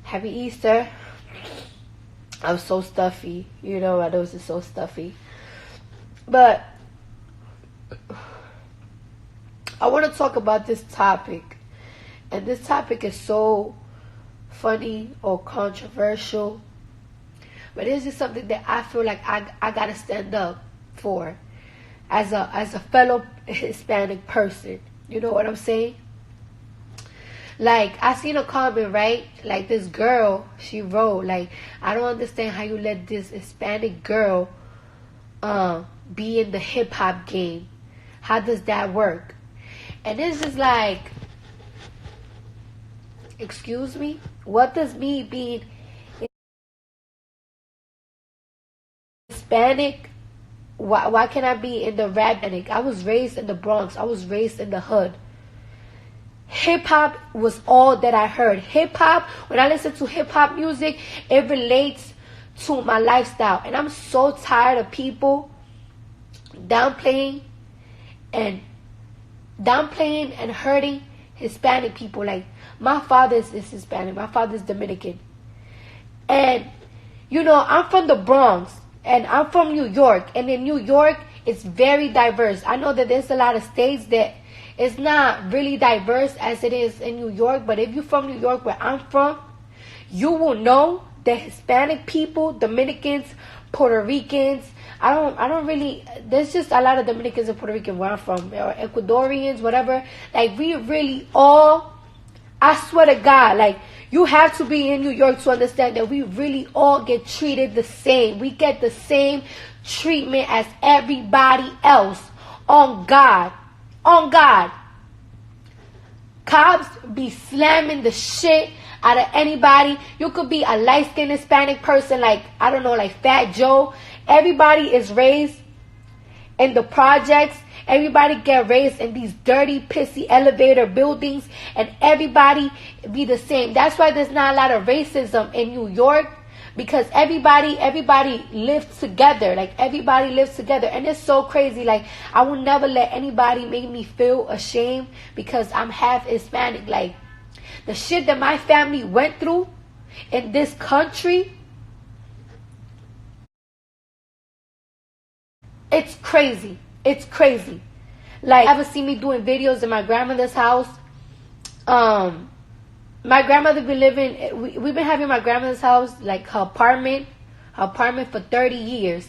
Happy Easter. I'm so stuffy. You know, my nose is so stuffy. But I want to talk about this topic. And this topic is so funny or controversial. But this is something that I feel like I got to stand up for as a fellow Hispanic person. You know what I'm saying? Like, I seen a comment, right? Like, this girl, she wrote, like, I don't understand how you let this Hispanic girl be in the hip-hop game. How does that work? And this is like, excuse me? What does me being Hispanic, why can't I be in the rap? I was raised in the Bronx. I was raised in the hood. Hip-hop was all that I heard. Hip-hop, when I listen to hip-hop music, it relates to my lifestyle. And I'm so tired of people downplaying and hurting Hispanic people. Like, my father is Hispanic. My father is Dominican. And, you know, I'm from the Bronx. And I'm from New York. And in New York, it's very diverse. I know that there's a lot of states that it's not really diverse as it is in New York. But if you're from New York, where I'm from, you will know that Hispanic people, Dominicans, Puerto Ricans, there's just a lot of Dominicans and Puerto Ricans where I'm from, or Ecuadorians, whatever. Like, we really all, I swear to God, like, you have to be in New York to understand that we really all get treated the same. We get the same treatment as everybody else. On God. On God. Cops be slamming the shit out of anybody. You could be a light-skinned Hispanic person, like, I don't know, like Fat Joe. Everybody is raised in the projects. Everybody get raised in these dirty, pissy elevator buildings. And everybody be the same. That's why there's not a lot of racism in New York. Because everybody lives together. Like, everybody lives together. And it's so crazy. Like, I will never let anybody make me feel ashamed because I'm half Hispanic. Like, the shit that my family went through in this country, it's crazy. It's crazy. Like, you ever see me doing videos in my grandmother's house? My grandmother been living, we've been having my grandmother's house, like her apartment for 30 years.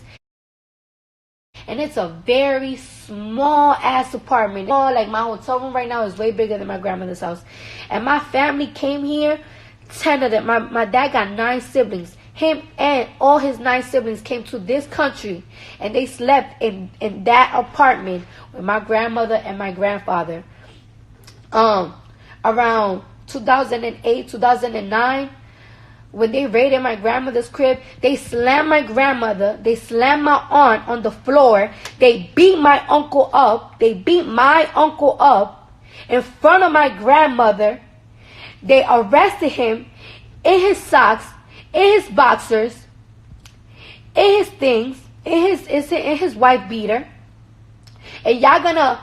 And it's a very small ass apartment. Like, my hotel room right now is way bigger than my grandmother's house. And my family came here, 10 of them. My dad got 9 siblings. Him and all his 9 siblings came to this country. And they slept in that apartment with my grandmother and my grandfather. Around 2008, 2009, when they raided my grandmother's crib, they slammed my grandmother, they slammed my aunt on the floor, they beat my uncle up in front of my grandmother. They arrested him in his socks, in his boxers, in his things, in his wife beater. And y'all gonna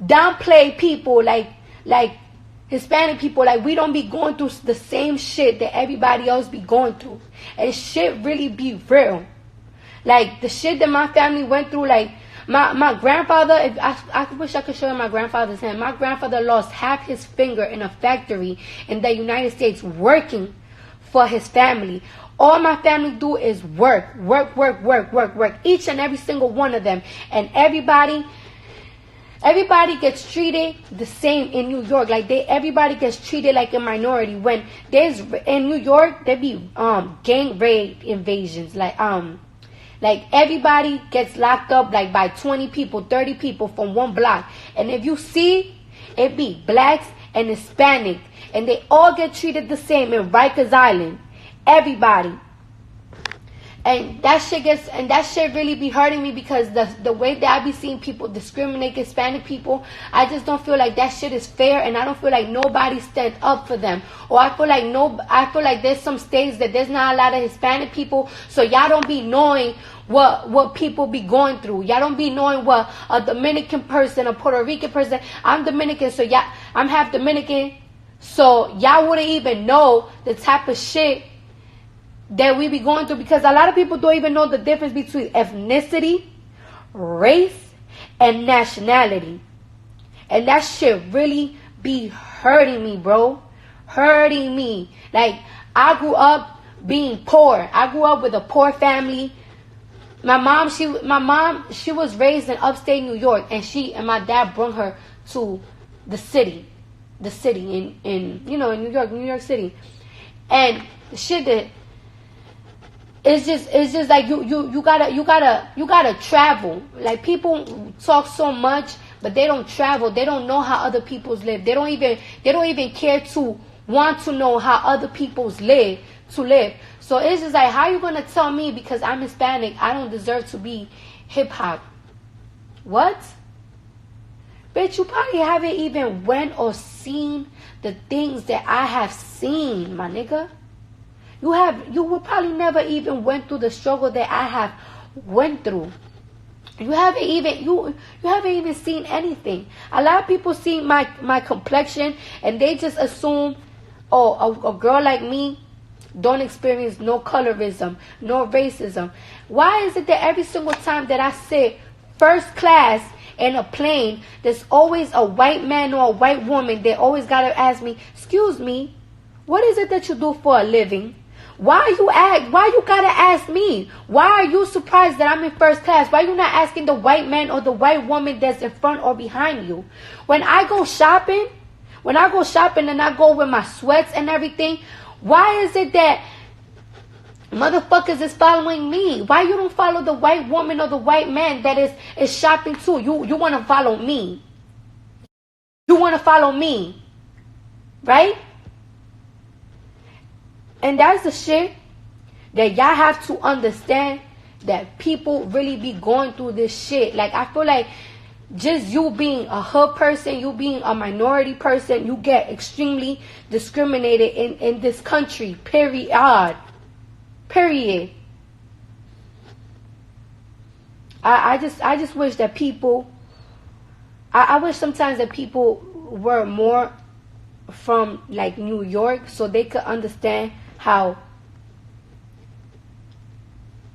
downplay people like Hispanic people, like, we don't be going through the same shit that everybody else be going through. And shit really be real. Like, the shit that my family went through, like, my grandfather, I wish I could show you my grandfather's hand. My grandfather lost half his finger in a factory in the United States working for his family. All my family do is work. Each and every single one of them. And everybody gets treated the same in New York. Like, everybody gets treated like a minority. When there's in New York, there be gang raid invasions. Like everybody gets locked up like by 20 people, 30 people from one block. And if you see, it be blacks and Hispanic, and they all get treated the same in Rikers Island. Everybody. And that shit really be hurting me, because the way that I be seeing people discriminate Hispanic people, I just don't feel like that shit is fair, and I don't feel like nobody stands up for them. Or I feel like there's some states that there's not a lot of Hispanic people, so y'all don't be knowing what people be going through. Y'all don't be knowing what a Dominican person, a Puerto Rican person. I'm Dominican, so I'm half Dominican. So y'all wouldn't even know the type of shit that we be going through, because a lot of people don't even know the difference between ethnicity, race, and nationality. And that shit really be hurting me, bro. Hurting me. Like, I grew up being poor. I grew up with a poor family. My mom, she was raised in upstate New York, and my dad brought her to the city in New York City. And the shit that it's just like you gotta travel. Like, people talk so much, but they don't travel. They don't know how other people's live. They don't even care to want to know how other people's live. So it's just like, how you gonna tell me because I'm Hispanic I don't deserve to be hip hop? What? Bitch, you probably haven't even went or seen the things that I have seen, my nigga. You will probably never even went through the struggle that I have went through. You haven't even seen anything. A lot of people see my complexion and they just assume, oh, a girl like me don't experience no colorism, no racism. Why is it that every single time that I sit first class in a plane, there's always a white man or a white woman that always gotta ask me, excuse me, what is it that you do for a living? Why you gotta ask me? Why are you surprised that I'm in first class? Why you not asking the white man or the white woman that's in front or behind you? When I go shopping and I go with my sweats and everything, why is it that motherfuckers is following me? Why you don't follow the white woman or the white man that is shopping too? You want to follow me. You want to follow me. Right? And that's the shit that y'all have to understand, that people really be going through this shit. Like, I feel like just you being a hood person, you being a minority person, you get extremely discriminated in this country. Period. I just wish that people, I wish sometimes that people were more from like New York so they could understand how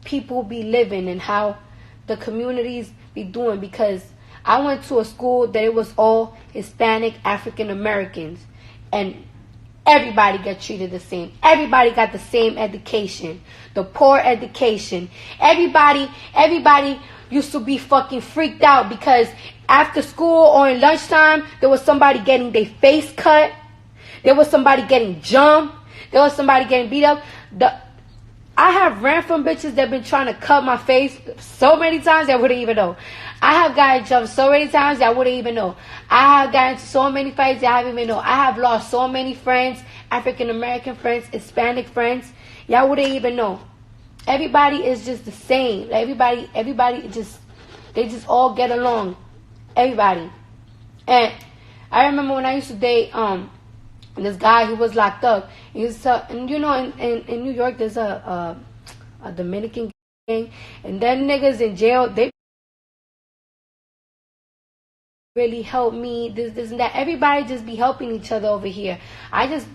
people be living and how the communities be doing, because I went to a school that it was all Hispanic African Americans, and everybody got treated the same. Everybody got the same education, the poor education. Everybody used to be fucking freaked out because after school or in lunchtime, there was somebody getting their face cut. There was somebody getting jumped. There was somebody getting beat up. I have ran from bitches that been trying to cut my face so many times that I wouldn't even know. I have gotten jumped so many times that I wouldn't even know. I have gotten into so many fights that I haven't even know. I have lost so many friends, African American friends, Hispanic friends. Y'all wouldn't even know. Everybody is just the they just all get along. Everybody. And I remember when I used to date this guy who was locked up. And you know, in New York, there's a Dominican gang, and them niggas in jail, they really help me. This and that. Everybody just be helping each other over here. I just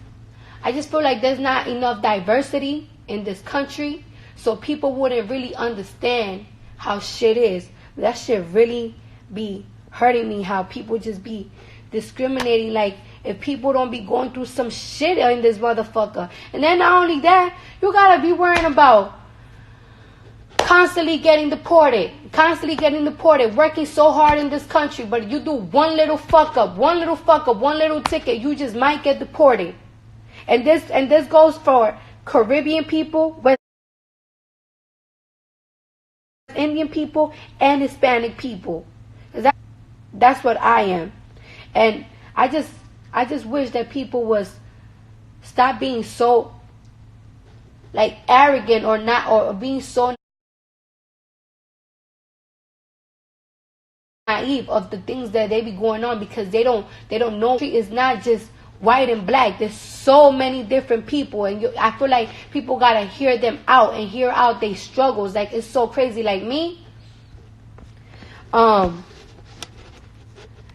feel like there's not enough diversity in this country, so people wouldn't really understand how shit is. That shit really be hurting me. How people just be discriminating, like, if people don't be going through some shit in this motherfucker. And then not only that, you gotta be worrying about constantly getting deported, working so hard in this country, but you do one little fuck up, one little ticket, you just might get deported. And this goes for Caribbean people, West Indian people, and Hispanic people. That's what I am. And I just wish that people was stop being so like arrogant or being so naive of the things that they be going on, because they don't know it's not just white and black. There's so many different people, and I feel like people gotta hear them out and hear out their struggles. Like, it's so crazy. Like me,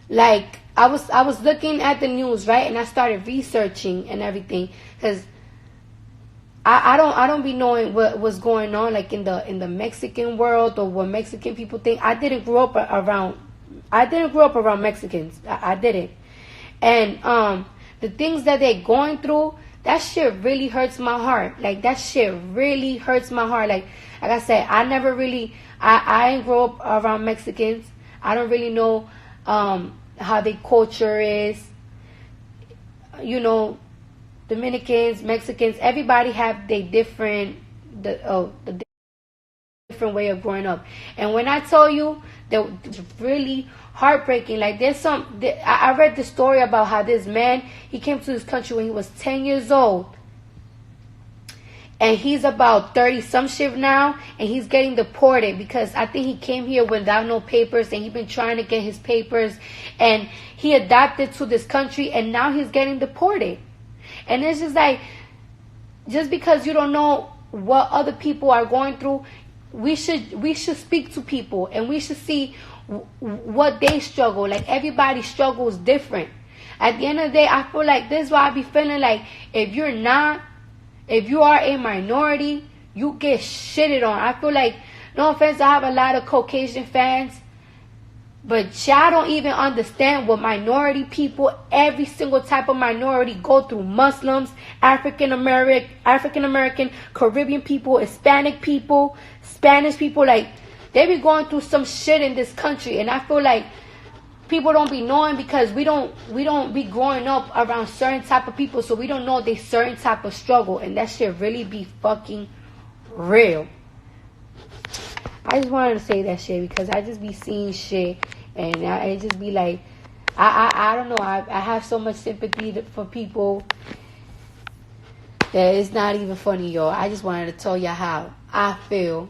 like I was looking at the news, right, and I started researching and everything, because I don't be knowing what's going on, like in the Mexican world, or what Mexican people think. I didn't grow up around Mexicans. I didn't. And the things that they're going through, that shit really hurts my heart. Like, that shit really hurts my heart. Like I said, I never really, I ain't grow up around Mexicans. I don't really know how their culture is. You know, Dominicans, Mexicans, everybody have their different, the different way of growing up. And when I tell you that it's really heartbreaking, like I read the story about how this man, he came to this country when he was 10 years old. And he's about 30 some shit now, and he's getting deported because I think he came here without no papers, and he's been trying to get his papers, and he adapted to this country, and now he's getting deported. And it's just like, just because you don't know what other people are going through, we should speak to people, and we should see what they struggle. Like, everybody's struggle is different. At the end of the day, I feel like this is why I be feeling like, if you are a minority, you get shitted on. I feel like, no offense, I have a lot of Caucasian fans, but y'all don't even understand what minority people, every single type of minority, go through. Muslims, African American, Caribbean people, Hispanic people, Spanish people, like, they be going through some shit in this country. And I feel like people don't be knowing because we don't be growing up around certain type of people, so we don't know they certain type of struggle, and that shit really be fucking real. I just wanted to say that shit because I just be seeing shit, and I just be like, I don't know, I have so much sympathy for people that it's not even funny, yo. I just wanted to tell y'all how I feel.